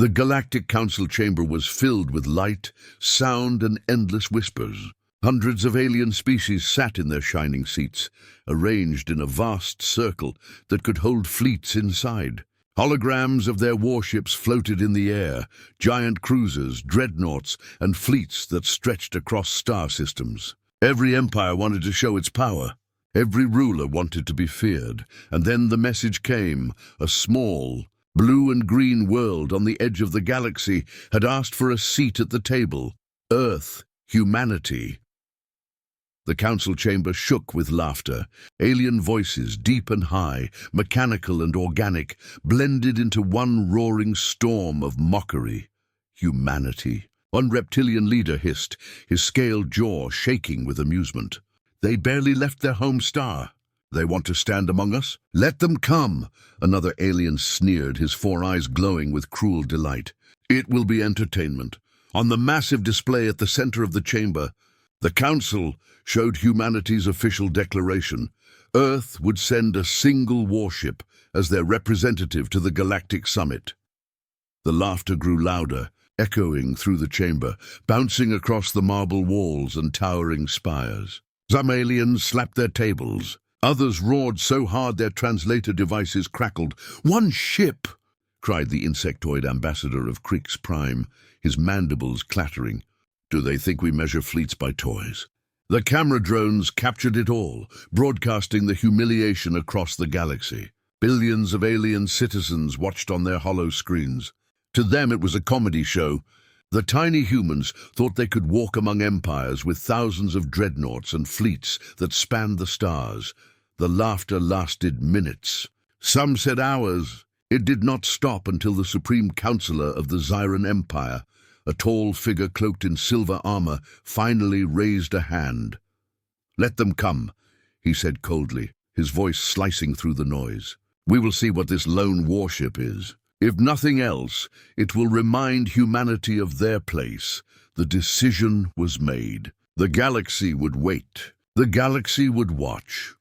The Galactic Council chamber was filled with light, sound, and endless whispers. Hundreds of alien species sat in their shining seats, arranged in a vast circle that could hold fleets inside. Holograms of their warships floated in the air, giant cruisers, dreadnoughts, and fleets that stretched across star systems. Every empire wanted to show its power. Every ruler wanted to be feared. And then the message came. A small, blue and green world on the edge of the galaxy had asked for a seat at the table. Earth, humanity. The council chamber shook with laughter. Alien voices, deep and high, mechanical and organic, blended into one roaring storm of mockery. Humanity. One reptilian leader hissed, his scaled jaw shaking with amusement. They barely left their home star. They want to stand among us? Let them come. Another alien sneered, his four eyes glowing with cruel delight. It will be entertainment. On the massive display at the center of the chamber, the council showed humanity's official declaration. Earth would send a single warship as their representative to the Galactic Summit. The laughter grew louder, echoing through the chamber, bouncing across the marble walls and towering spires. Some aliens slapped their tables. Others roared so hard their translator devices crackled. "One ship!" cried the insectoid ambassador of Krix Prime, his mandibles clattering. Do they think we measure fleets by toys? The camera drones captured it all, broadcasting the humiliation across the galaxy. Billions of alien citizens watched on their hollow screens. To them it was a comedy show. The tiny humans thought they could walk among empires with thousands of dreadnoughts and fleets that spanned the stars. The laughter lasted minutes. Some said hours. It did not stop until the Supreme Counselor of the Zyran Empire, a tall figure cloaked in silver armor, finally raised a hand. "Let them come," he said coldly, his voice slicing through the noise. "We will see what this lone warship is. If nothing else, it will remind humanity of their place. The decision was made. The galaxy would wait. The galaxy would watch."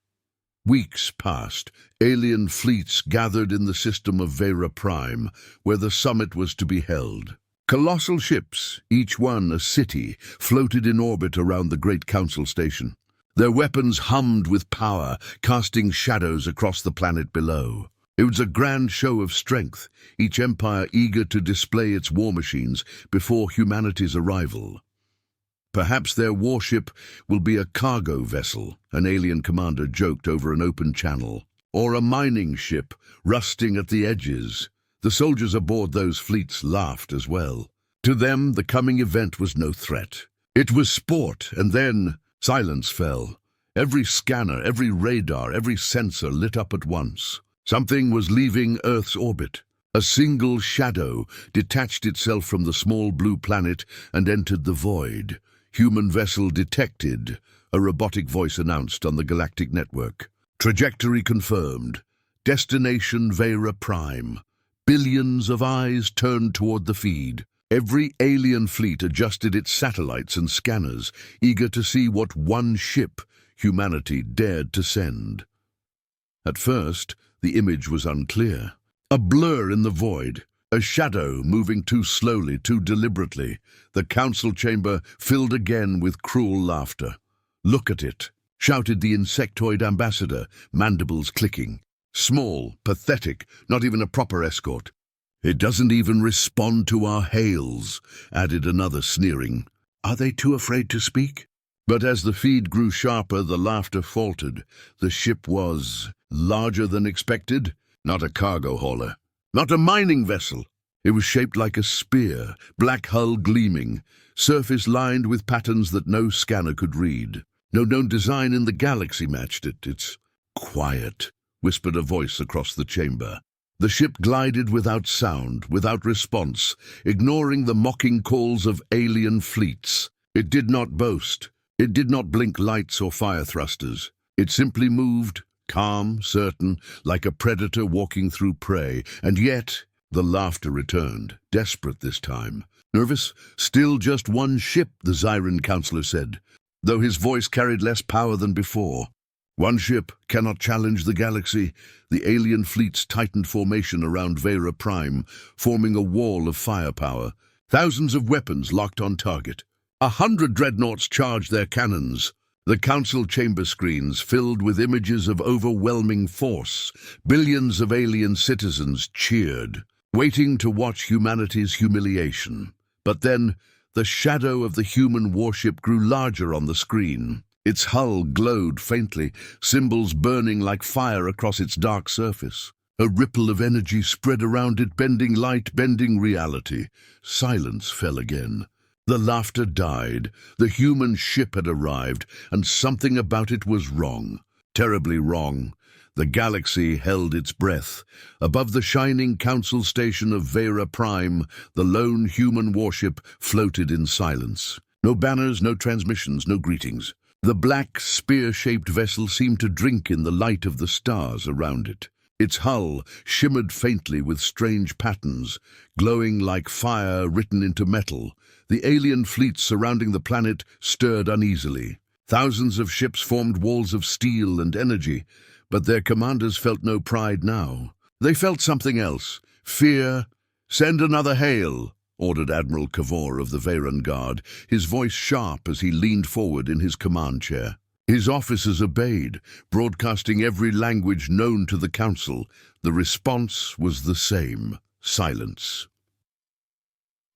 Weeks passed. Alien fleets gathered in the system of Vera Prime, where the summit was to be held. Colossal ships, each one a city, floated in orbit around the great council station. Their weapons hummed with power, casting shadows across the planet below. It was a grand show of strength, each empire eager to display its war machines before humanity's arrival. "Perhaps their warship will be a cargo vessel," an alien commander joked over an open channel. "Or a mining ship, rusting at the edges." The soldiers aboard those fleets laughed as well. To them, the coming event was no threat. It was sport, and then silence fell. Every scanner, every radar, every sensor lit up at once. Something was leaving Earth's orbit. A single shadow detached itself from the small blue planet and entered the void. "Human vessel detected," a robotic voice announced on the galactic network. "Trajectory confirmed. Destination Vera Prime." Billions of eyes turned toward the feed. Every alien fleet adjusted its satellites and scanners, eager to see what one ship humanity dared to send. At first, the image was unclear. A blur in the void, a shadow moving too slowly, too deliberately. The council chamber filled again with cruel laughter. "Look at it," shouted the insectoid ambassador, mandibles clicking. "Small, pathetic, not even a proper escort." "It doesn't even respond to our hails," added another, sneering. "Are they too afraid to speak?" But as the feed grew sharper, the laughter faltered. The ship was larger than expected. Not a cargo hauler, not a mining vessel. It was shaped like a spear, black hull gleaming, surface lined with patterns that no scanner could read. No known design in the galaxy matched it. "It's quiet," whispered a voice across the chamber. The ship glided without sound, without response, ignoring the mocking calls of alien fleets. It did not boast. It did not blink lights or fire thrusters. It simply moved, calm, certain, like a predator walking through prey. And yet, the laughter returned, desperate this time. "Nervous? Still just one ship," the Zyran counselor said, though his voice carried less power than before. One ship cannot challenge the galaxy. The alien fleets tightened formation around Vera Prime, forming a wall of firepower. Thousands of weapons locked on target. 100 dreadnoughts charged their cannons. The council chamber screens filled with images of overwhelming force. Billions of alien citizens cheered, waiting to watch humanity's humiliation. But then, the shadow of the human warship grew larger on the screen. Its hull glowed faintly, symbols burning like fire across its dark surface. A ripple of energy spread around it, bending light, bending reality. Silence fell again. The laughter died. The human ship had arrived, and something about it was wrong. Terribly wrong. The galaxy held its breath. Above the shining council station of Vera Prime, the lone human warship floated in silence. No banners, no transmissions, no greetings. The black, spear-shaped vessel seemed to drink in the light of the stars around it. Its hull shimmered faintly with strange patterns, glowing like fire written into metal. The alien fleets surrounding the planet stirred uneasily. Thousands of ships formed walls of steel and energy, but their commanders felt no pride now. They felt something else. Fear. "Send another hail," ordered Admiral Cavor of the Veran Guard, his voice sharp as he leaned forward in his command chair. His officers obeyed, broadcasting every language known to the Council. The response was the same: silence.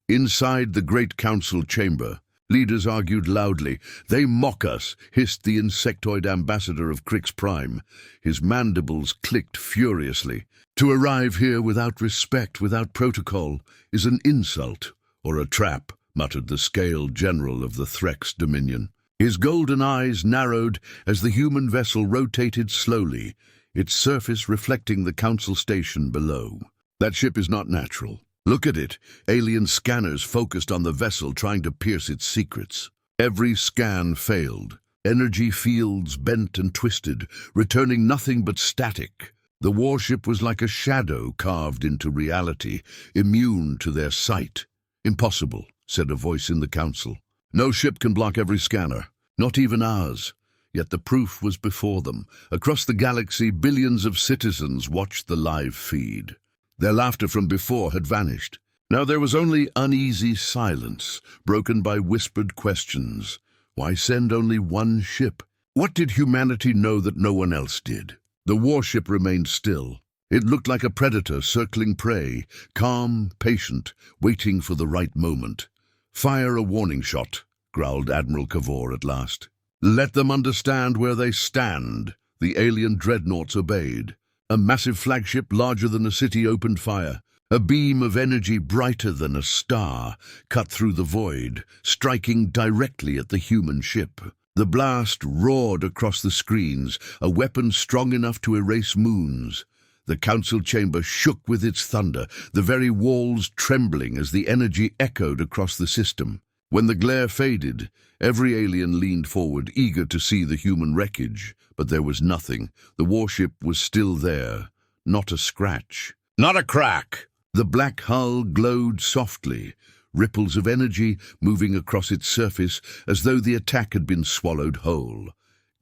Inside the great council chamber, leaders argued loudly. "They mock us," hissed the insectoid ambassador of Crix Prime. His mandibles clicked furiously. "To arrive here without respect, without protocol, is an insult or a trap," muttered the scale general of the Threx Dominion. His golden eyes narrowed as the human vessel rotated slowly, its surface reflecting the council station below. "That ship is not natural. Look at it." Alien scanners focused on the vessel, trying to pierce its secrets. Every scan failed. Energy fields bent and twisted, returning nothing but static. The warship was like a shadow carved into reality, immune to their sight. "Impossible," said a voice in the council. "No ship can block every scanner, not even ours." Yet the proof was before them. Across the galaxy, billions of citizens watched the live feed. Their laughter from before had vanished. Now there was only uneasy silence, broken by whispered questions. Why send only one ship? What did humanity know that no one else did? The warship remained still. It looked like a predator circling prey, calm, patient, waiting for the right moment. "Fire a warning shot," growled Admiral Cavor at last. "Let them understand where they stand." The alien dreadnoughts obeyed. A massive flagship larger than a city opened fire. A beam of energy brighter than a star cut through the void, striking directly at the human ship. The blast roared across the screens, a weapon strong enough to erase moons. The council chamber shook with its thunder, the very walls trembling as the energy echoed across the system. When the glare faded, every alien leaned forward, eager to see the human wreckage. But there was nothing. The warship was still there. Not a scratch. Not a crack. The black hull glowed softly, ripples of energy moving across its surface as though the attack had been swallowed whole.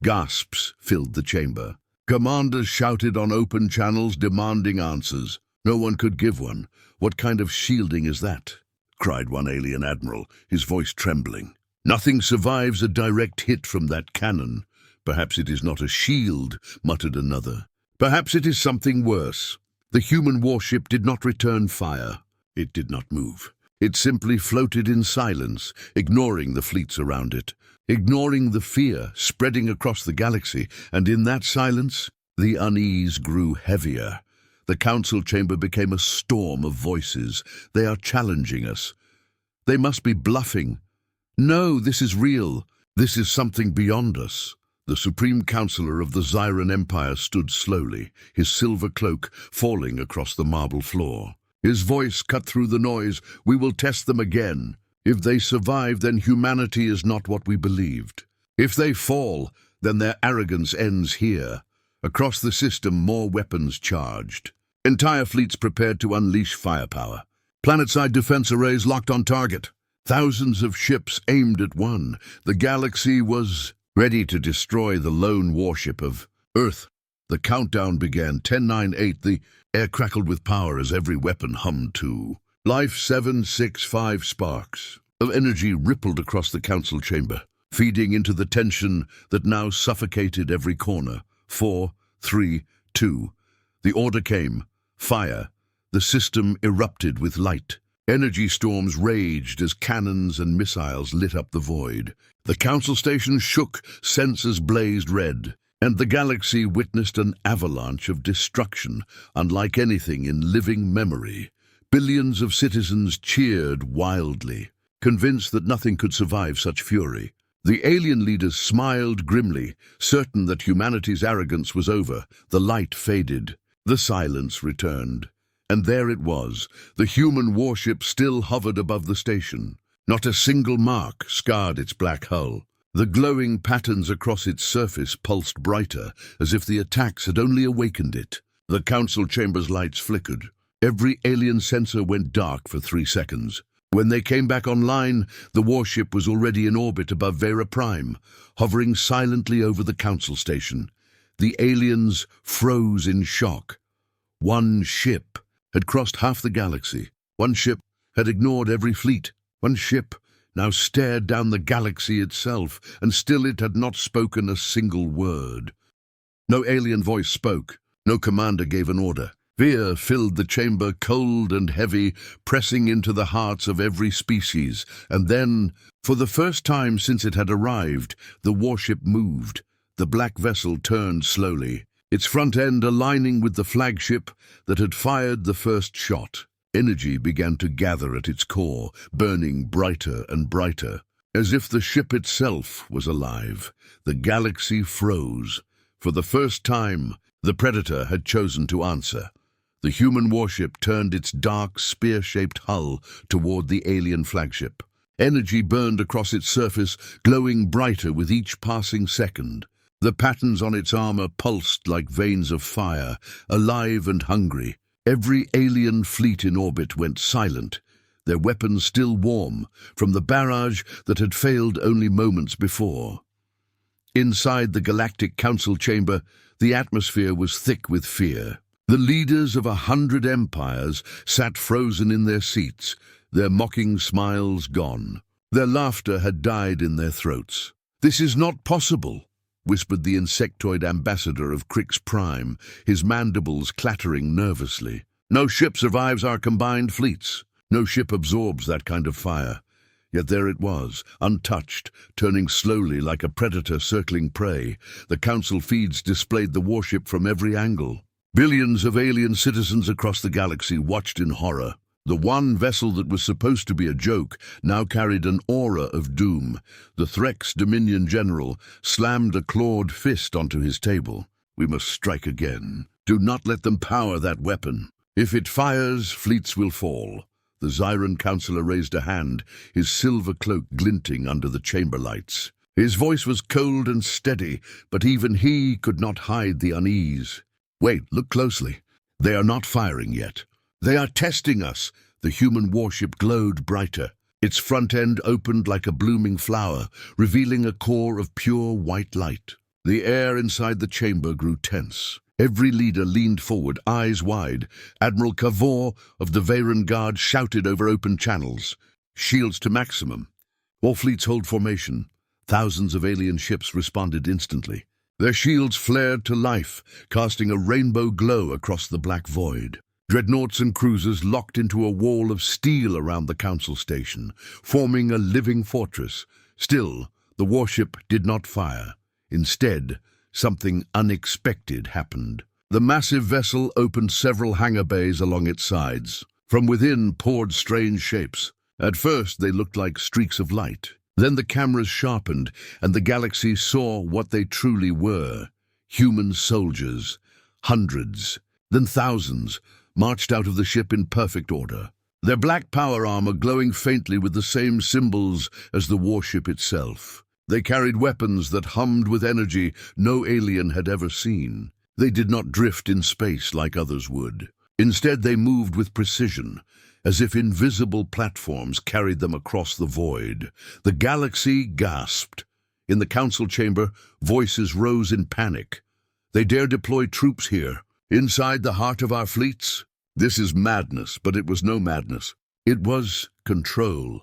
Gasps filled the chamber. Commanders shouted on open channels, demanding answers. No one could give one. "What kind of shielding is that?" cried one alien admiral, his voice trembling. "Nothing survives a direct hit from that cannon." "Perhaps it is not a shield," muttered another. "Perhaps it is something worse." The human warship did not return fire. It did not move. It simply floated in silence, ignoring the fleets around it, ignoring the fear spreading across the galaxy, and in that silence, the unease grew heavier. The council chamber became a storm of voices. "They are challenging us. They must be bluffing. No, this is real. This is something beyond us." The Supreme Counselor of the Zyran Empire stood slowly, his silver cloak falling across the marble floor. His voice cut through the noise. "We will test them again. If they survive, then humanity is not what we believed. If they fall, then their arrogance ends here." Across the system, more weapons charged. Entire fleets prepared to unleash firepower. Planet-side defense arrays locked on target. Thousands of ships aimed at one. The galaxy was ready to destroy the lone warship of Earth. The countdown began. 10, 9, 8. The air crackled with power as every weapon hummed too. Life 7, 6, 5 sparks of energy rippled across the council chamber, feeding into the tension that now suffocated every corner. 4, 3, 2. The order came. Fire. The system erupted with light. Energy storms raged as cannons and missiles lit up the void. The council station shook, sensors blazed red, and the galaxy witnessed an avalanche of destruction unlike anything in living memory. Billions of citizens cheered wildly, convinced that nothing could survive such fury. The alien leaders smiled grimly, certain that humanity's arrogance was over. The light faded. The silence returned. And there it was. The human warship still hovered above the station. Not a single mark scarred its black hull. The glowing patterns across its surface pulsed brighter, as if the attacks had only awakened it. The council chamber's lights flickered. Every alien sensor went dark for 3 seconds. When they came back online, the warship was already in orbit above Vera Prime, hovering silently over the council station. The aliens froze in shock. One ship had crossed half the galaxy. One ship had ignored every fleet. One ship now stared down the galaxy itself, and still it had not spoken a single word. No alien voice spoke. No commander gave an order. Fear filled the chamber, cold and heavy, pressing into the hearts of every species. And then, for the first time since it had arrived, the warship moved. The black vessel turned slowly, its front end aligning with the flagship that had fired the first shot. Energy began to gather at its core, burning brighter and brighter. As if the ship itself was alive, the galaxy froze. For the first time, the Predator had chosen to answer. The human warship turned its dark, spear-shaped hull toward the alien flagship. Energy burned across its surface, glowing brighter with each passing second. The patterns on its armor pulsed like veins of fire, alive and hungry. Every alien fleet in orbit went silent, their weapons still warm from the barrage that had failed only moments before. Inside the Galactic Council chamber, the atmosphere was thick with fear. The leaders of 100 empires sat frozen in their seats, their mocking smiles gone. Their laughter had died in their throats. "This is not possible," whispered the insectoid ambassador of Crix Prime, his mandibles clattering nervously. "No ship survives our combined fleets. No ship absorbs that kind of fire." Yet there it was, untouched, turning slowly like a predator circling prey. The council feeds displayed the warship from every angle. Billions of alien citizens across the galaxy watched in horror. The one vessel that was supposed to be a joke now carried an aura of doom. The Threx Dominion General slammed a clawed fist onto his table. "We must strike again. Do not let them power that weapon. If it fires, fleets will fall." The Zyran councillor raised a hand, his silver cloak glinting under the chamber lights. His voice was cold and steady, but even he could not hide the unease. "Wait, look closely. They are not firing yet. They are testing us." The human warship glowed brighter. Its front end opened like a blooming flower, revealing a core of pure white light. The air inside the chamber grew tense. Every leader leaned forward, eyes wide. Admiral Kavor of the Veyran Guard shouted over open channels. "Shields to maximum. All fleets hold formation." Thousands of alien ships responded instantly. Their shields flared to life, casting a rainbow glow across the black void. Dreadnoughts and cruisers locked into a wall of steel around the council station, forming a living fortress. Still, the warship did not fire. Instead, something unexpected happened. The massive vessel opened several hangar bays along its sides. From within poured strange shapes. At first, they looked like streaks of light. Then the cameras sharpened, and the galaxy saw what they truly were. Human soldiers. Hundreds, then thousands, marched out of the ship in perfect order. Their black power armor glowing faintly with the same symbols as the warship itself. They carried weapons that hummed with energy no alien had ever seen. They did not drift in space like others would. Instead, they moved with precision, as if invisible platforms carried them across the void. The galaxy gasped. In the council chamber, voices rose in panic. They dare deploy troops here, inside the heart of our fleets? This is madness, but it was no madness. It was control.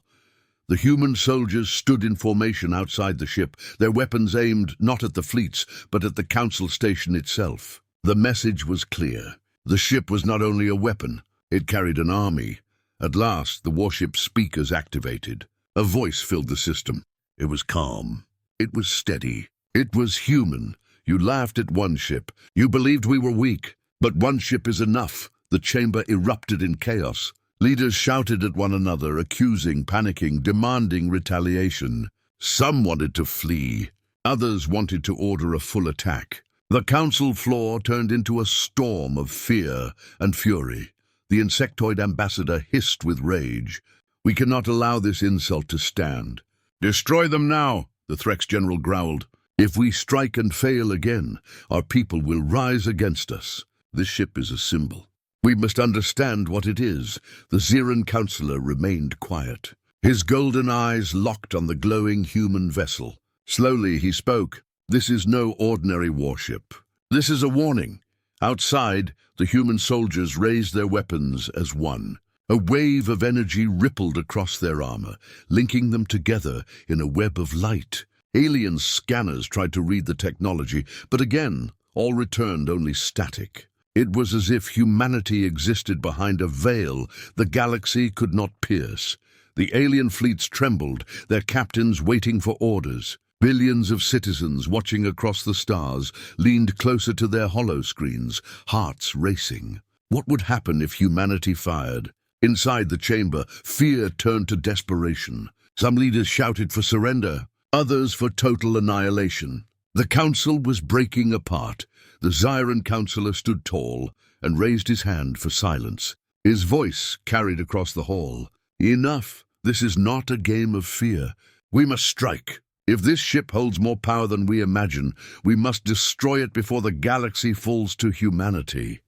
The human soldiers stood in formation outside the ship, their weapons aimed not at the fleets, but at the council station itself. The message was clear. The ship was not only a weapon, it carried an army. At last, the warship speakers activated. A voice filled the system. It was calm. It was steady. It was human. You laughed at one ship. You believed we were weak. But one ship is enough. The chamber erupted in chaos. Leaders shouted at one another, accusing, panicking, demanding retaliation. Some wanted to flee. Others wanted to order a full attack. The council floor turned into a storm of fear and fury. The insectoid ambassador hissed with rage. "We cannot allow this insult to stand." "Destroy them now," the Threx general growled. "If we strike and fail again, our people will rise against us. This ship is a symbol. We must understand what it is." The Xeran counselor remained quiet. His golden eyes locked on the glowing human vessel. Slowly he spoke. "This is no ordinary warship. This is a warning." Outside, the human soldiers raised their weapons as one. A wave of energy rippled across their armor, linking them together in a web of light. Alien scanners tried to read the technology, but again, all returned only static. It was as if humanity existed behind a veil the galaxy could not pierce. The alien fleets trembled, their captains waiting for orders. Billions of citizens watching across the stars leaned closer to their holoscreens, hearts racing. What would happen if humanity fired? Inside the chamber, fear turned to desperation. Some leaders shouted for surrender, others for total annihilation. The council was breaking apart. The Xeran counselor stood tall and raised his hand for silence. His voice carried across the hall. "Enough. This is not a game of fear. We must strike. If this ship holds more power than we imagine, we must destroy it before the galaxy falls to humanity."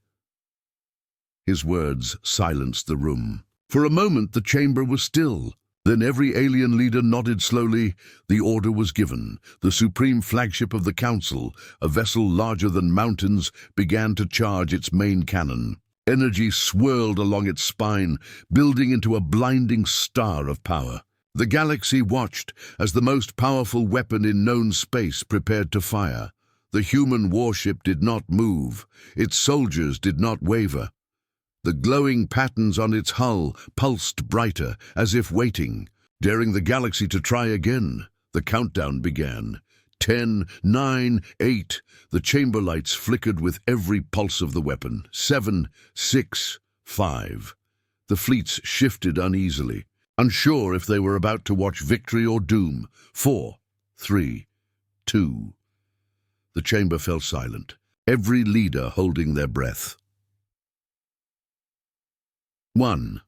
His words silenced the room. For a moment the chamber was still. Then every alien leader nodded slowly. The order was given. The supreme flagship of the council, a vessel larger than mountains, began to charge its main cannon. Energy swirled along its spine, building into a blinding star of power. The galaxy watched as the most powerful weapon in known space prepared to fire. The human warship did not move. Its soldiers did not waver. The glowing patterns on its hull pulsed brighter, as if waiting, daring the galaxy to try again. The countdown began. 10, 9, 8. The chamber lights flickered with every pulse of the weapon. 7, 6, 5. The fleets shifted uneasily, unsure if they were about to watch victory or doom. 4, 3, 2. The chamber fell silent, every leader holding their breath. 1.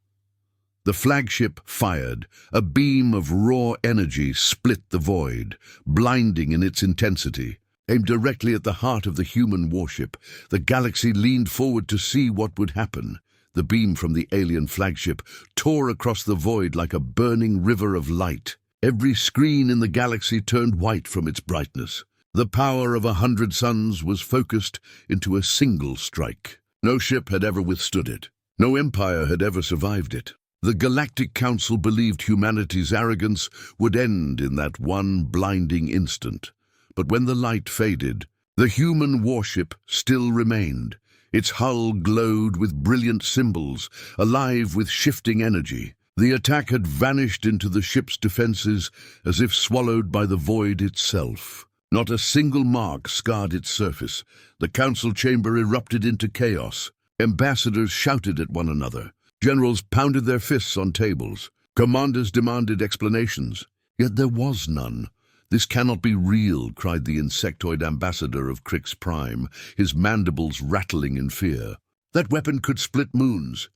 The flagship fired. A beam of raw energy split the void, blinding in its intensity. Aimed directly at the heart of the human warship, the galaxy leaned forward to see what would happen. The beam from the alien flagship tore across the void like a burning river of light. Every screen in the galaxy turned white from its brightness. The power of 100 suns was focused into a single strike. No ship had ever withstood it. No empire had ever survived it. The Galactic Council believed humanity's arrogance would end in that one blinding instant. But when the light faded, the human warship still remained. Its hull glowed with brilliant symbols, alive with shifting energy. The attack had vanished into the ship's defenses as if swallowed by the void itself. Not a single mark scarred its surface. The council chamber erupted into chaos. Ambassadors shouted at one another. Generals pounded their fists on tables. Commanders demanded explanations. Yet there was none. "This cannot be real," cried the insectoid ambassador of Crix Prime, his mandibles rattling in fear. "That weapon could split moons."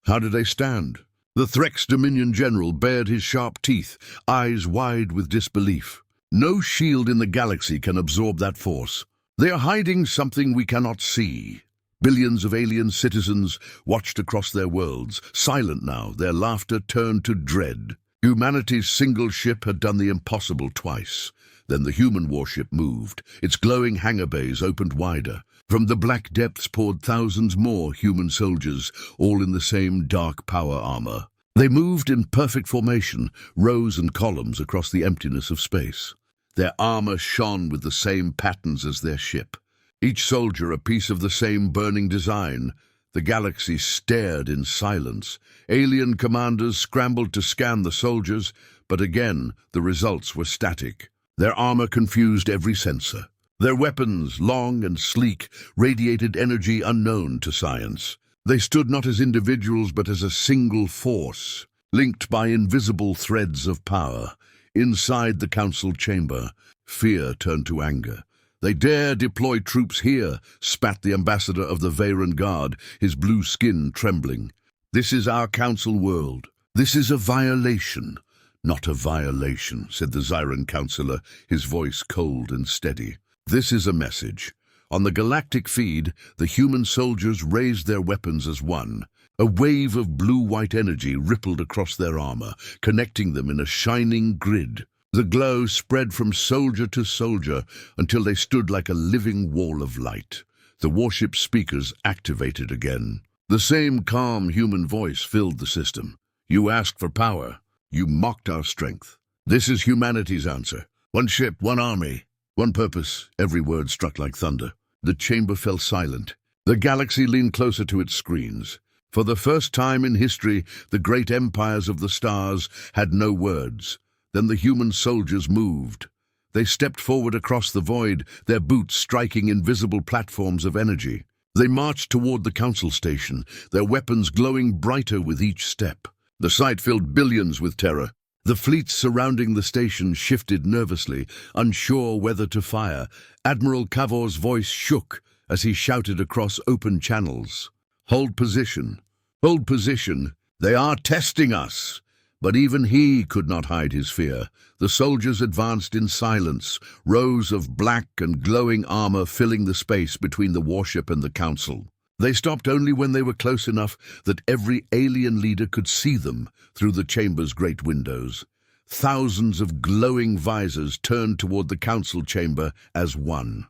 How did they stand? The Threx Dominion general bared his sharp teeth, eyes wide with disbelief. "No shield in the galaxy can absorb that force. They are hiding something we cannot see." Billions of alien citizens watched across their worlds. Silent now, their laughter turned to dread. Humanity's single ship had done the impossible twice. Then the human warship moved. Its glowing hangar bays opened wider. From the black depths poured thousands more human soldiers, all in the same dark power armor. They moved in perfect formation, rows and columns across the emptiness of space. Their armor shone with the same patterns as their ship. Each soldier a piece of the same burning design. The galaxy stared in silence. Alien commanders scrambled to scan the soldiers, but again the results were static. Their armor confused every sensor. Their weapons, long and sleek, radiated energy unknown to science. They stood not as individuals but as a single force, linked by invisible threads of power. Inside the council chamber, fear turned to anger. "They dare deploy troops here," spat the ambassador of the Veyran Guard, his blue skin trembling. "This is our council world. This is a violation." "Not a violation," said the Zyran councillor, his voice cold and steady. "This is a message." On the galactic feed, the human soldiers raised their weapons as one. A wave of blue-white energy rippled across their armor, connecting them in a shining grid. The glow spread from soldier to soldier until they stood like a living wall of light. The warship speakers activated again. The same calm human voice filled the system. "You asked for power. You mocked our strength. This is humanity's answer. One ship, one army, one purpose." Every word struck like thunder. The chamber fell silent. The galaxy leaned closer to its screens. For the first time in history, the great empires of the stars had no words. Then the human soldiers moved. They stepped forward across the void, their boots striking invisible platforms of energy. They marched toward the council station, their weapons glowing brighter with each step. The sight filled billions with terror. The fleets surrounding the station shifted nervously, unsure whether to fire. Admiral Cavor's voice shook as he shouted across open channels. "Hold position! Hold position! They are testing us!" But even he could not hide his fear. The soldiers advanced in silence, rows of black and glowing armor filling the space between the warship and the council. They stopped only when they were close enough that every alien leader could see them through the chamber's great windows. Thousands of glowing visors turned toward the council chamber as one.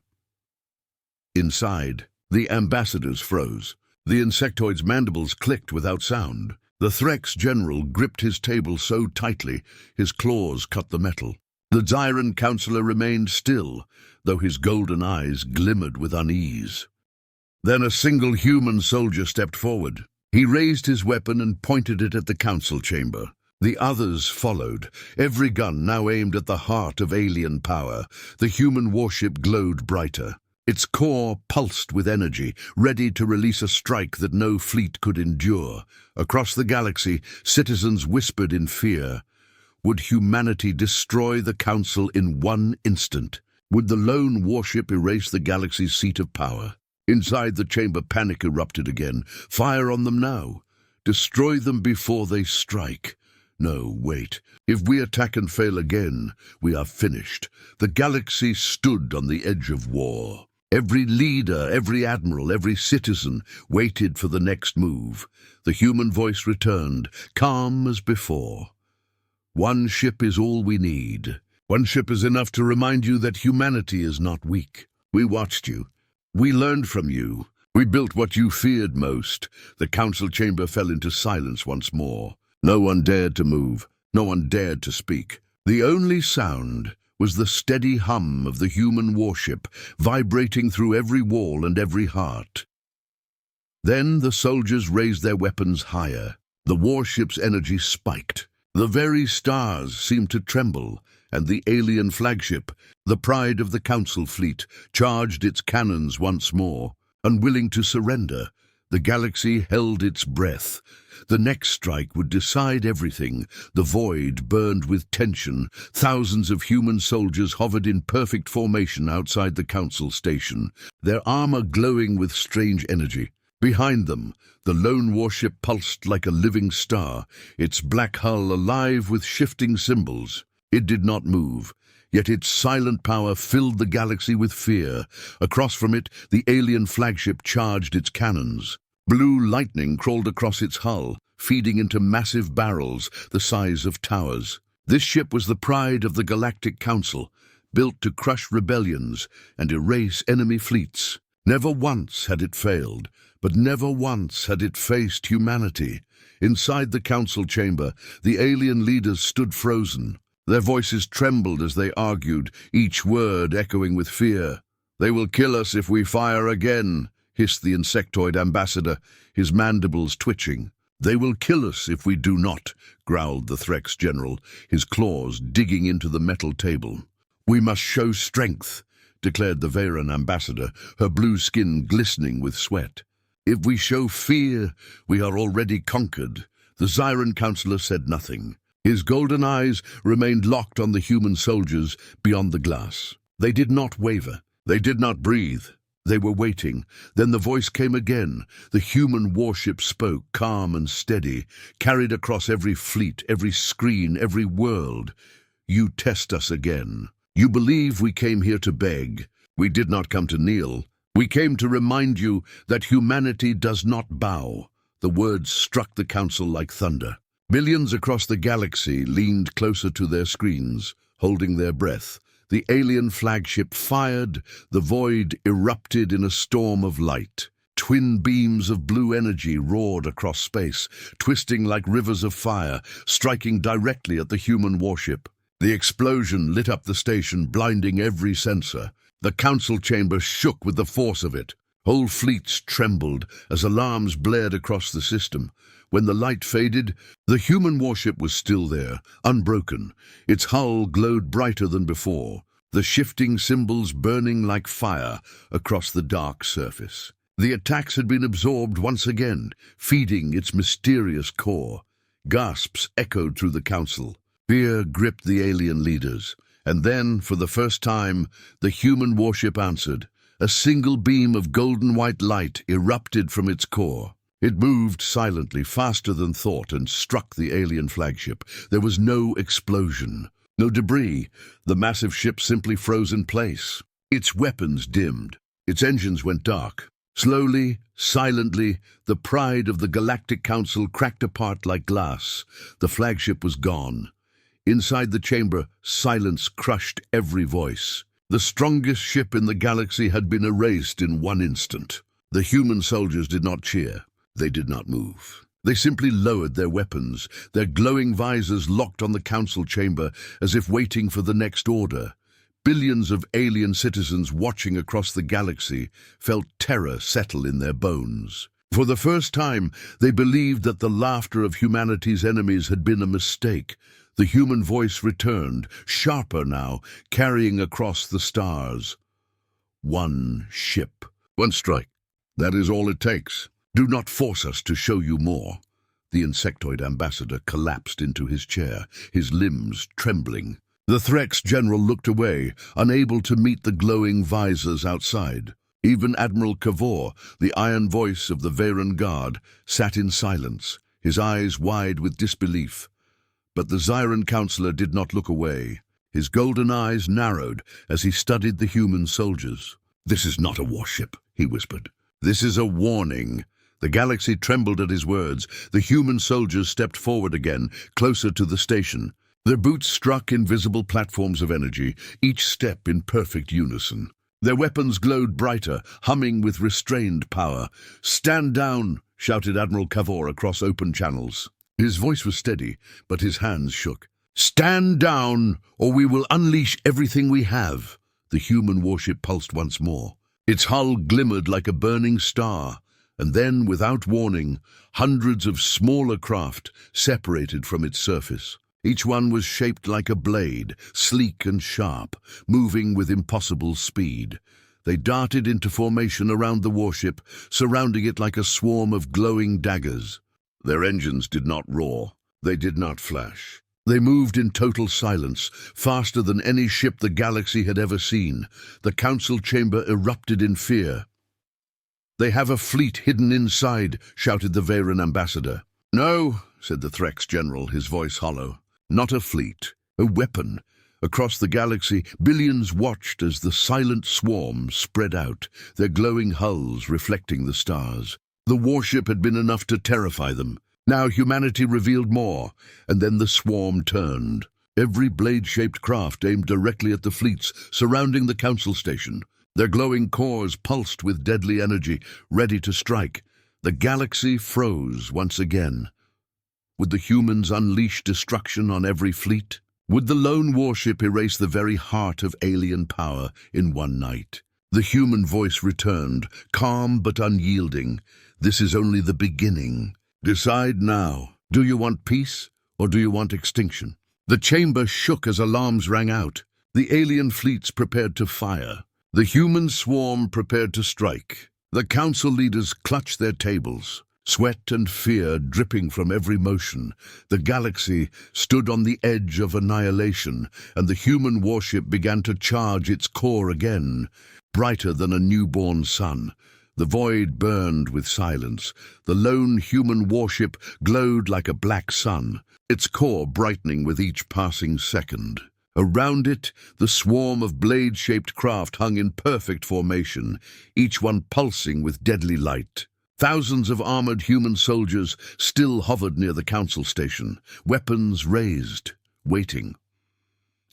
Inside, the ambassadors froze. The insectoid's mandibles clicked without sound. The Threx general gripped his table so tightly his claws cut the metal. The Zyran councillor remained still, though his golden eyes glimmered with unease. Then a single human soldier stepped forward. He raised his weapon and pointed it at the council chamber. The others followed, every gun now aimed at the heart of alien power. The human warship glowed brighter. Its core pulsed with energy, ready to release a strike that no fleet could endure. Across the galaxy, citizens whispered in fear. Would humanity destroy the council in one instant? Would the lone warship erase the galaxy's seat of power? Inside the chamber, panic erupted again. Fire on them now. Destroy them before they strike. No, wait. If we attack and fail again, we are finished. The galaxy stood on the edge of war. Every leader, every admiral, every citizen waited for the next move. The human voice returned, calm as before. One ship is all we need. One ship is enough to remind you that humanity is not weak. We watched you. We learned from you. We built what you feared most. The council chamber fell into silence once more. No one dared to move. No one dared to speak. The only sound was the steady hum of the human warship, vibrating through every wall and every heart. Then the soldiers raised their weapons higher. The warship's energy spiked. The very stars seemed to tremble, and the alien flagship, the pride of the council fleet, charged its cannons once more. Unwilling to surrender, the galaxy held its breath. The next strike would decide everything. The void burned with tension. Thousands of human soldiers hovered in perfect formation outside the council station, their armor glowing with strange energy. Behind them, the lone warship pulsed like a living star, its black hull alive with shifting symbols. It did not move, yet its silent power filled the galaxy with fear. Across from it, the alien flagship charged its cannons. Blue lightning crawled across its hull, feeding into massive barrels the size of towers. This ship was the pride of the Galactic Council, built to crush rebellions and erase enemy fleets. Never once had it failed, but never once had it faced humanity. Inside the council chamber, the alien leaders stood frozen. Their voices trembled as they argued, each word echoing with fear. "They will kill us if we fire again," hissed the insectoid ambassador, his mandibles twitching. "They will kill us if we do not," growled the Threx general, his claws digging into the metal table. "We must show strength," declared the Veyran ambassador, her blue skin glistening with sweat. "If we show fear, we are already conquered." The Zyran counselor said nothing. His golden eyes remained locked on the human soldiers beyond the glass. They did not waver. They did not breathe. They were waiting. Then the voice came again. The human warship spoke, calm and steady, carried across every fleet, every screen, every world. "You test us again. You believe we came here to beg. We did not come to kneel. We came to remind you that humanity does not bow." The words struck the council like thunder. Billions across the galaxy leaned closer to their screens, holding their breath. The alien flagship fired, the void erupted in a storm of light. Twin beams of blue energy roared across space, twisting like rivers of fire, striking directly at the human warship. The explosion lit up the station, blinding every sensor. The council chamber shook with the force of it. Whole fleets trembled as alarms blared across the system. When the light faded, the human warship was still there, unbroken. Its hull glowed brighter than before, the shifting symbols burning like fire across the dark surface. The attacks had been absorbed once again, feeding its mysterious core. Gasps echoed through the council. Fear gripped the alien leaders. And then, for the first time, the human warship answered. A single beam of golden-white light erupted from its core. It moved silently, faster than thought, and struck the alien flagship. There was no explosion, no debris. The massive ship simply froze in place. Its weapons dimmed. Its engines went dark. Slowly, silently, the pride of the Galactic Council cracked apart like glass. The flagship was gone. Inside the chamber, silence crushed every voice. The strongest ship in the galaxy had been erased in one instant. The human soldiers did not cheer. They did not move. They simply lowered their weapons, their glowing visors locked on the council chamber as if waiting for the next order. Billions of alien citizens watching across the galaxy felt terror settle in their bones. For the first time, they believed that the laughter of humanity's enemies had been a mistake. The human voice returned, sharper now, carrying across the stars. "One ship, one strike. That is all it takes. Do not force us to show you more." The insectoid ambassador collapsed into his chair, his limbs trembling. The Threx general looked away, unable to meet the glowing visors outside. Even Admiral Kavor, the iron voice of the Veyran Guard, sat in silence, his eyes wide with disbelief. But the Zyran counselor did not look away. His golden eyes narrowed as he studied the human soldiers. "This is not a warship," he whispered. "This is a warning." The galaxy trembled at his words. The human soldiers stepped forward again, closer to the station. Their boots struck invisible platforms of energy, each step in perfect unison. Their weapons glowed brighter, humming with restrained power. "Stand down!" shouted Admiral Kavor across open channels. His voice was steady, but his hands shook. "Stand down, or we will unleash everything we have." The human warship pulsed once more. Its hull glimmered like a burning star, and then, without warning, hundreds of smaller craft separated from its surface. Each one was shaped like a blade, sleek and sharp, moving with impossible speed. They darted into formation around the warship, surrounding it like a swarm of glowing daggers. Their engines did not roar. They did not flash. They moved in total silence, faster than any ship the galaxy had ever seen. The council chamber erupted in fear. "They have a fleet hidden inside," shouted the Veyran ambassador. "No," said the Threx general, his voice hollow. "Not a fleet, a weapon." Across the galaxy, billions watched as the silent swarm spread out, their glowing hulls reflecting the stars. The warship had been enough to terrify them. Now humanity revealed more, and then the swarm turned. every blade-shaped craft aimed directly at the fleets surrounding the council station. Their glowing cores pulsed with deadly energy, ready to strike. The galaxy froze once again. Would the humans unleash destruction on every fleet? Would the lone warship erase the very heart of alien power in one night? The human voice returned, calm but unyielding. This is only the beginning. Decide now. Do you want peace or do you want extinction? The chamber shook as alarms rang out. The alien fleets prepared to fire. The human swarm prepared to strike. The council leaders clutched their tables, sweat and fear dripping from every motion. The galaxy stood on the edge of annihilation, and the human warship began to charge its core again, brighter than a newborn sun. The void burned with silence. The lone human warship glowed like a black sun, its core brightening with each passing second. Around it, the swarm of blade-shaped craft hung in perfect formation, each one pulsing with deadly light. Thousands of armored human soldiers still hovered near the council station, weapons raised, waiting.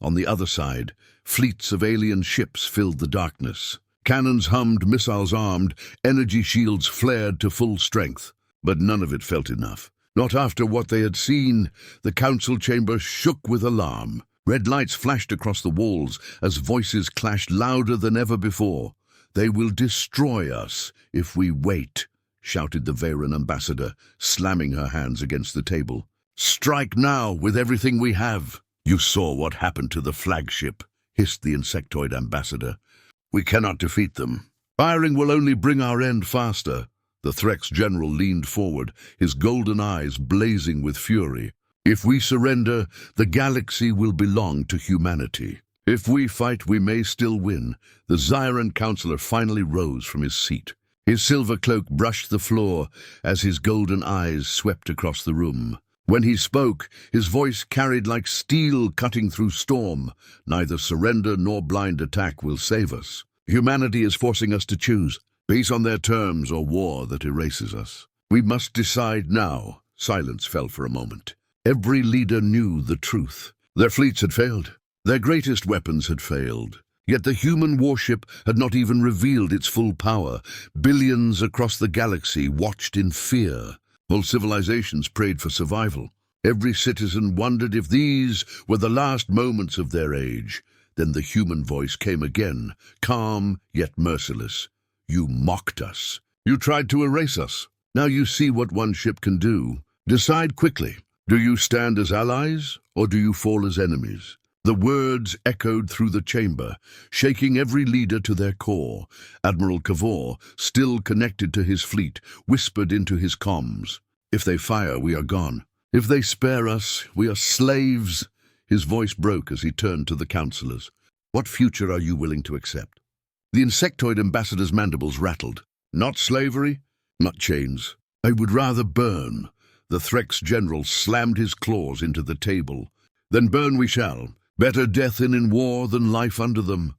On the other side, fleets of alien ships filled the darkness. Cannons hummed, missiles armed, energy shields flared to full strength. But none of it felt enough. Not after what they had seen. The council chamber shook with alarm. Red lights flashed across the walls as voices clashed louder than ever before. "They will destroy us if we wait," shouted the Veyron ambassador, slamming her hands against the table. "Strike now with everything we have." "You saw what happened to the flagship," hissed the insectoid ambassador. "We cannot defeat them. Firing will only bring our end faster." The Threx general leaned forward, his golden eyes blazing with fury. "If we surrender, the galaxy will belong to humanity. If we fight, we may still win." The Zyran counselor finally rose from his seat. His silver cloak brushed the floor as his golden eyes swept across the room. When he spoke, his voice carried like steel cutting through storm. "Neither surrender nor blind attack will save us. Humanity is forcing us to choose, peace on their terms or war that erases us. We must decide now." Silence fell for a moment. Every leader knew the truth. Their fleets had failed. Their greatest weapons had failed. Yet the human warship had not even revealed its full power. Billions across the galaxy watched in fear. Whole civilizations prayed for survival. Every citizen wondered if these were the last moments of their age. Then the human voice came again, calm yet merciless. "You mocked us. You tried to erase us. Now you see what one ship can do. Decide quickly. Do you stand as allies, or do you fall as enemies?" The words echoed through the chamber, shaking every leader to their core. Admiral Kavor, still connected to his fleet, whispered into his comms, "If they fire, we are gone. If they spare us, we are slaves." His voice broke as he turned to the counselors. "What future are you willing to accept?" The insectoid ambassador's mandibles rattled. "Not slavery, not chains. I would rather burn." The Threx general slammed his claws into the table. "Then burn we shall. Better death in war than life under them."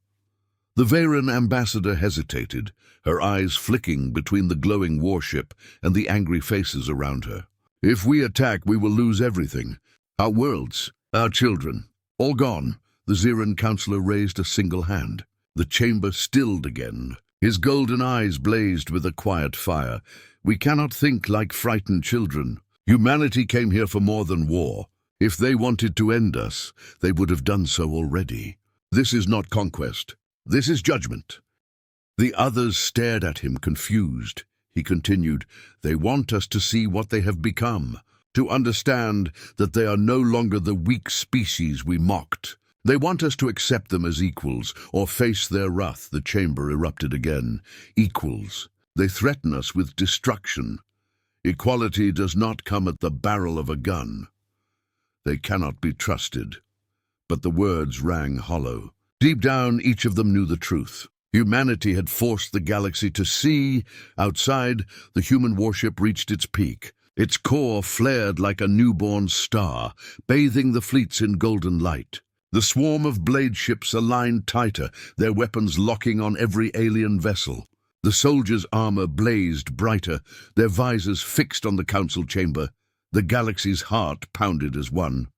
The Veyron ambassador hesitated, her eyes flicking between the glowing warship and the angry faces around her. "If we attack, we will lose everything. Our worlds, our children, all gone." The Zyran counselor raised a single hand. The chamber stilled again. His golden eyes blazed with a quiet fire. "We cannot think like frightened children. Humanity came here for more than war. If they wanted to end us, they would have done so already. This is not conquest. This is judgment." The others stared at him, confused. He continued, "They want us to see what they have become, to understand that they are no longer the weak species we mocked. They want us to accept them as equals, or face their wrath." The chamber erupted again. "Equals. They threaten us with destruction. Equality does not come at the barrel of a gun. They cannot be trusted." But the words rang hollow. Deep down, each of them knew the truth. Humanity had forced the galaxy to see. Outside, the human warship reached its peak. Its core flared like a newborn star, bathing the fleets in golden light. The swarm of blade ships aligned tighter, their weapons locking on every alien vessel. The soldiers' armor blazed brighter, their visors fixed on the council chamber. The galaxy's heart pounded as one.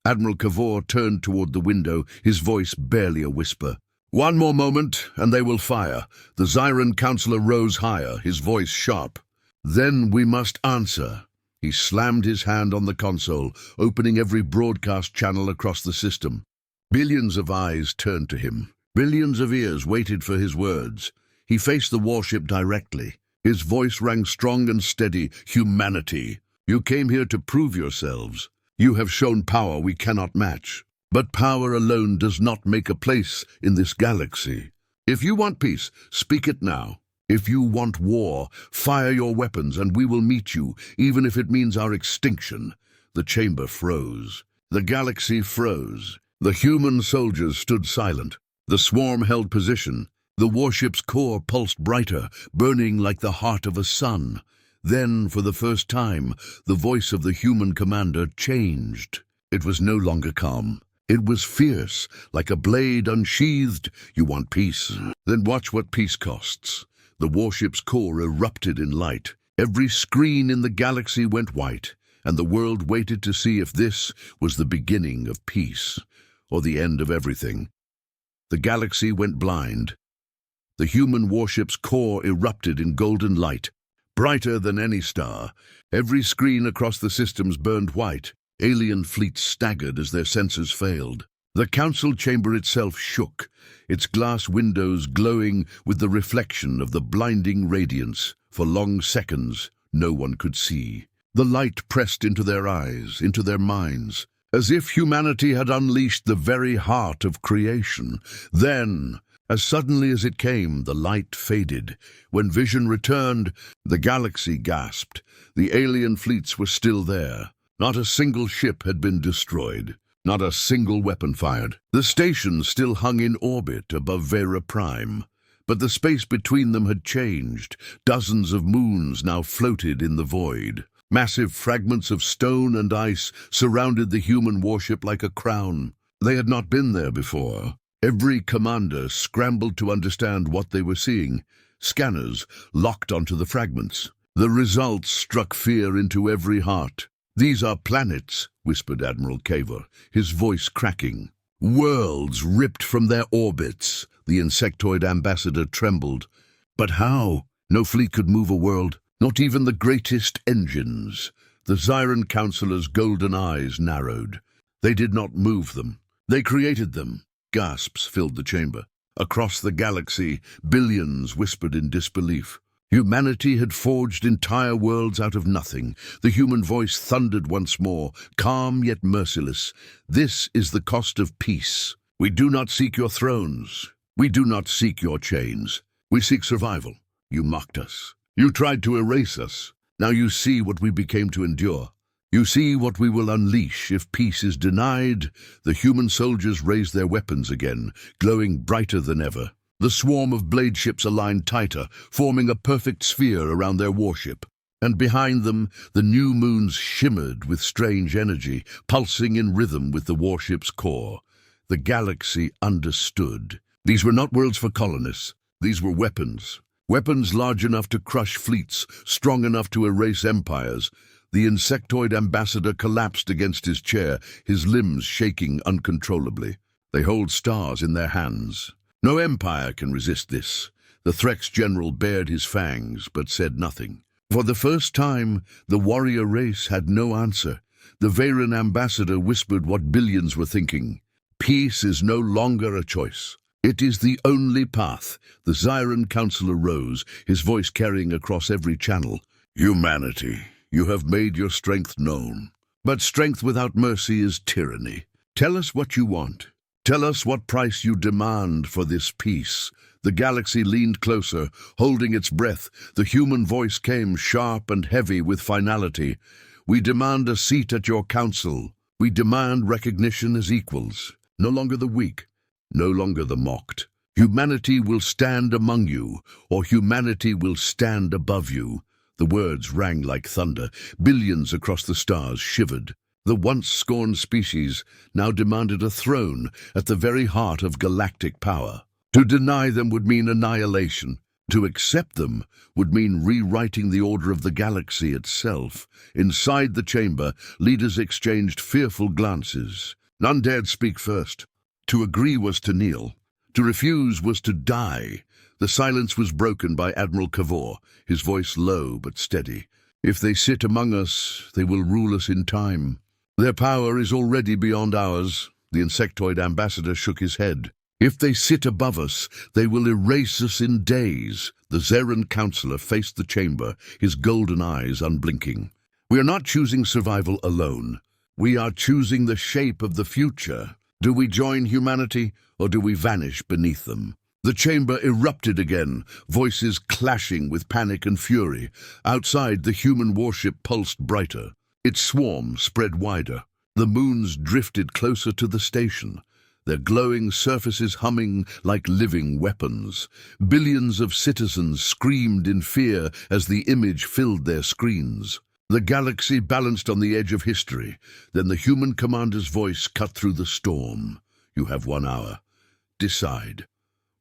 Admiral Cavour turned toward the window, his voice barely a whisper. "One more moment, and they will fire." The Zyran counselor rose higher, his voice sharp. "Then we must answer." He slammed his hand on the console, opening every broadcast channel across the system. Billions of eyes turned to him. Billions of ears waited for his words. He faced the warship directly. His voice rang strong and steady. "Humanity, you came here to prove yourselves. You have shown power we cannot match. But power alone does not make a place in this galaxy. If you want peace, speak it now. If you want war, fire your weapons and we will meet you, even if it means our extinction." The chamber froze. The galaxy froze. The human soldiers stood silent. The swarm held position. The warship's core pulsed brighter, burning like the heart of a sun. Then, for the first time, the voice of the human commander changed. It was no longer calm. It was fierce, like a blade unsheathed. "You want peace? Then watch what peace costs." The warship's core erupted in light. Every screen in the galaxy went white, and the world waited to see if this was the beginning of peace, or the end of everything. The galaxy went blind. The human warship's core erupted in golden light, brighter than any star. Every screen across the systems burned white. Alien fleets staggered as their sensors failed. The council chamber itself shook, its glass windows glowing with the reflection of the blinding radiance. For long seconds, no one could see. The light pressed into their eyes, into their minds, as if humanity had unleashed the very heart of creation. Then, as suddenly as it came, the light faded. When vision returned, the galaxy gasped. The alien fleets were still there. Not a single ship had been destroyed. Not a single weapon fired. The stations still hung in orbit above Vera Prime. But the space between them had changed. Dozens of moons now floated in the void. Massive fragments of stone and ice surrounded the human warship like a crown. They had not been there before. Every commander scrambled to understand what they were seeing. Scanners locked onto the fragments. The results struck fear into every heart. "These are planets," whispered Admiral Cavour, his voice cracking. "Worlds ripped from their orbits." The insectoid ambassador trembled. But how? No fleet could move a world, not even the greatest engines. The Zyran counselor's golden eyes narrowed. They did not move them. They created them. Gasps filled the chamber. Across the galaxy, billions whispered in disbelief. Humanity had forged entire worlds out of nothing. The human voice thundered once more, calm yet merciless. "This is the cost of peace. We do not seek your thrones. We do not seek your chains. We seek survival. You mocked us. You tried to erase us. Now you see what we became to endure. You see what we will unleash if peace is denied." The human soldiers raised their weapons again, glowing brighter than ever. The swarm of blade ships aligned tighter, forming a perfect sphere around their warship. And behind them, the new moons shimmered with strange energy, pulsing in rhythm with the warship's core. The galaxy understood. These were not worlds for colonists. These were weapons. Weapons large enough to crush fleets, strong enough to erase empires. The insectoid ambassador collapsed against his chair, his limbs shaking uncontrollably. They hold stars in their hands. No empire can resist this. The Threx general bared his fangs, but said nothing. For the first time, the warrior race had no answer. The Veran ambassador whispered what billions were thinking. "Peace is no longer a choice. It is the only path." The Zyran counselor rose, his voice carrying across every channel. "Humanity, you have made your strength known. But strength without mercy is tyranny. Tell us what you want. Tell us what price you demand for this peace." The galaxy leaned closer, holding its breath. The human voice came sharp and heavy with finality. "We demand a seat at your council. We demand recognition as equals. No longer the weak, no longer the mocked. Humanity will stand among you, or humanity will stand above you." The words rang like thunder. Billions across the stars shivered. The once scorned species now demanded a throne at the very heart of galactic power. To deny them would mean annihilation. To accept them would mean rewriting the order of the galaxy itself. Inside the chamber, leaders exchanged fearful glances. None dared speak first. To agree was to kneel. To refuse was to die. The silence was broken by Admiral Cavor, his voice low but steady. If they sit among us, they will rule us in time. Their power is already beyond ours. The insectoid ambassador shook his head. If they sit above us, they will erase us in days. The Zeran counselor faced the chamber, his golden eyes unblinking. We are not choosing survival alone. We are choosing the shape of the future. Do we join humanity, or do we vanish beneath them? The chamber erupted again, voices clashing with panic and fury. Outside, the human warship pulsed brighter. Its swarm spread wider. The moons drifted closer to the station, their glowing surfaces humming like living weapons. Billions of citizens screamed in fear as the image filled their screens. The galaxy balanced on the edge of history. Then the human commander's voice cut through the storm. You have 1 hour. Decide.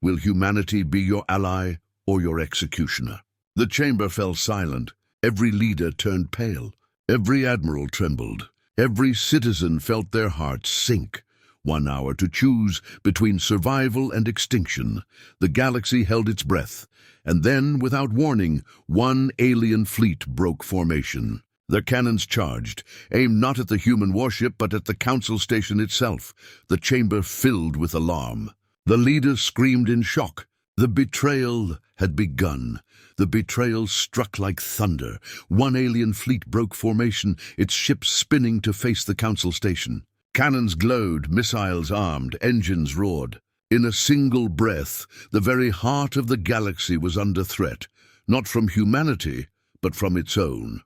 Will humanity be your ally or your executioner? The chamber fell silent. Every leader turned pale. Every admiral trembled. Every citizen felt their hearts sink. 1 hour to choose between survival and extinction. The galaxy held its breath, and then, without warning, one alien fleet broke formation. Their cannons charged, aimed not at the human warship but at the council station itself. The chamber filled with alarm. The leaders screamed in shock. The betrayal had begun. The betrayal struck like thunder. One alien fleet broke formation, its ships spinning to face the council station. Cannons glowed, missiles armed, engines roared. In a single breath, the very heart of the galaxy was under threat, not from humanity, but from its own.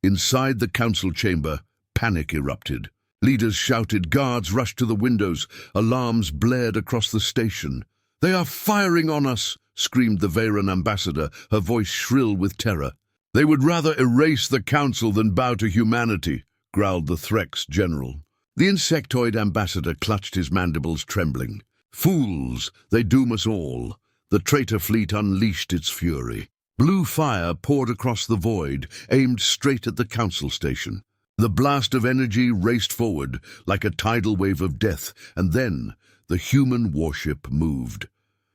Inside the council chamber, panic erupted. Leaders shouted, guards rushed to the windows, alarms blared across the station. "They are firing on us!" screamed the Veyron ambassador, her voice shrill with terror. "They would rather erase the council than bow to humanity," growled the Threx general. The insectoid ambassador clutched his mandibles, trembling. "Fools, they doom us all." The traitor fleet unleashed its fury. Blue fire poured across the void, aimed straight at the council station. The blast of energy raced forward like a tidal wave of death, and then the human warship moved.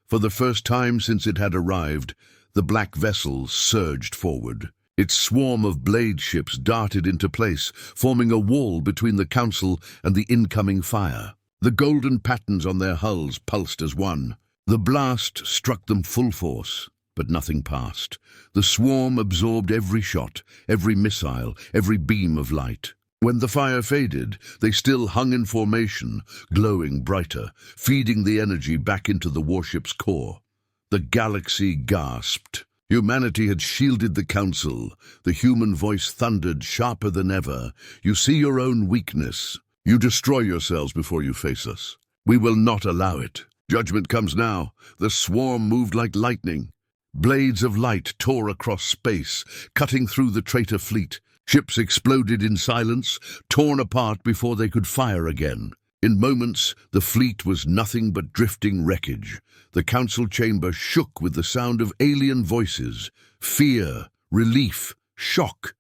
For the first time since it had arrived, the black vessel surged forward. Its swarm of blade ships darted into place, forming a wall between the council and the incoming fire. The golden patterns on their hulls pulsed as one. The blast struck them full force, but nothing passed. The swarm absorbed every shot, every missile, every beam of light. When the fire faded, they still hung in formation, glowing brighter, feeding the energy back into the warship's core. The galaxy gasped. Humanity had shielded the council. The human voice thundered sharper than ever. "You see your own weakness. You destroy yourselves before you face us. We will not allow it. Judgment comes now." The swarm moved like lightning. Blades of light tore across space, cutting through the traitor fleet. Ships exploded in silence, torn apart before they could fire again. In moments, the fleet was nothing but drifting wreckage. The council chamber shook with the sound of alien voices. Fear, relief, shock.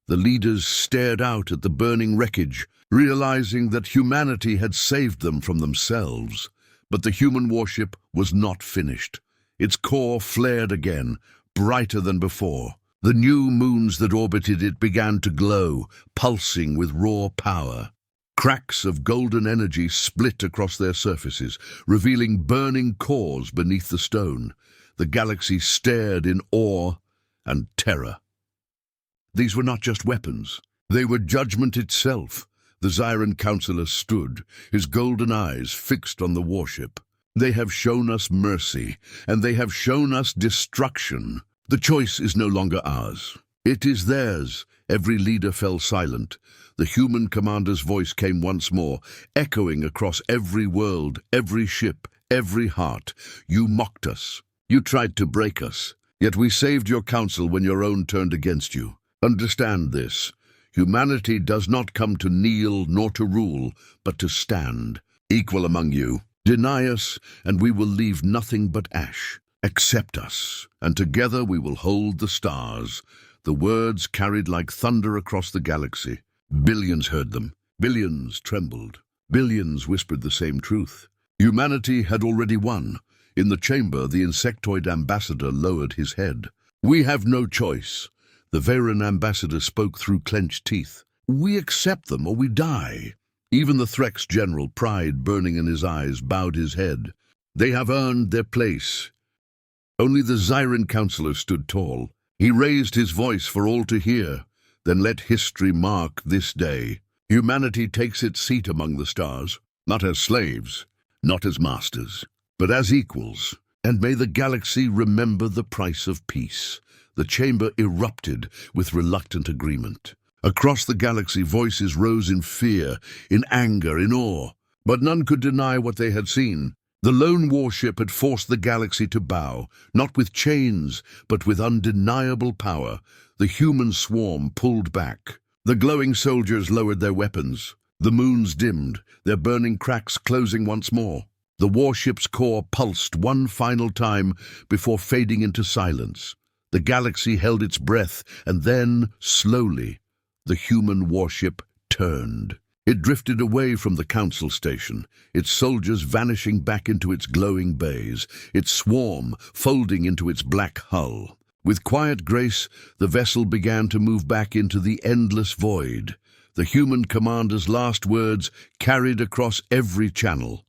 The leaders stared out at the burning wreckage, realizing that humanity had saved them from themselves. But the human warship was not finished. Its core flared again, brighter than before. The new moons that orbited it began to glow, pulsing with raw power. Cracks of golden energy split across their surfaces, revealing burning cores beneath the stone. The galaxy stared in awe and terror. These were not just weapons. They were judgment itself. The Zeran counselor stood, his golden eyes fixed on the warship. "They have shown us mercy, and they have shown us destruction. The choice is no longer ours. It is theirs." Every leader fell silent. The human commander's voice came once more, echoing across every world, every ship, every heart. "You mocked us. You tried to break us. Yet we saved your council when your own turned against you. Understand this. Humanity does not come to kneel nor to rule, but to stand, equal among you. Deny us, and we will leave nothing but ash." Accept us, and together we will hold the stars." The words carried like thunder across the galaxy. Billions heard them. Billions trembled. Billions whispered the same truth. Humanity had already won. In the chamber, the insectoid ambassador lowered his head. "We have no choice." The Veyron ambassador spoke through clenched teeth. "We accept them or we die." Even the Threx general, pride burning in his eyes, bowed his head. They have earned their place. Only the Zyran counselor stood tall. He raised his voice for all to hear. "Then let history mark this day. Humanity takes its seat among the stars, not as slaves, not as masters, but as equals. And may the galaxy remember the price of peace." The chamber erupted with reluctant agreement. Across the galaxy, voices rose in fear, in anger, in awe. But none could deny what they had seen. The lone warship had forced the galaxy to bow, not with chains, but with undeniable power. The human swarm pulled back. The glowing soldiers lowered their weapons. The moons dimmed, their burning cracks closing once more. The warship's core pulsed one final time before fading into silence. The galaxy held its breath, and then, slowly, the human warship turned. It drifted away from the council station, its soldiers vanishing back into its glowing bays, its swarm folding into its black hull. With quiet grace, the vessel began to move back into the endless void. The human commander's last words carried across every channel.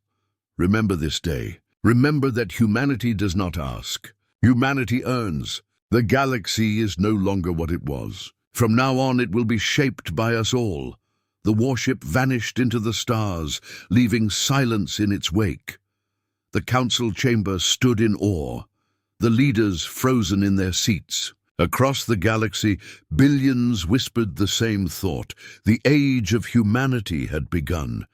"Remember this day. Remember that humanity does not ask. Humanity earns. The galaxy is no longer what it was. From now on it will be shaped by us all." The warship vanished into the stars, leaving silence in its wake. The council chamber stood in awe, the leaders frozen in their seats. Across the galaxy, billions whispered the same thought. The age of humanity had begun.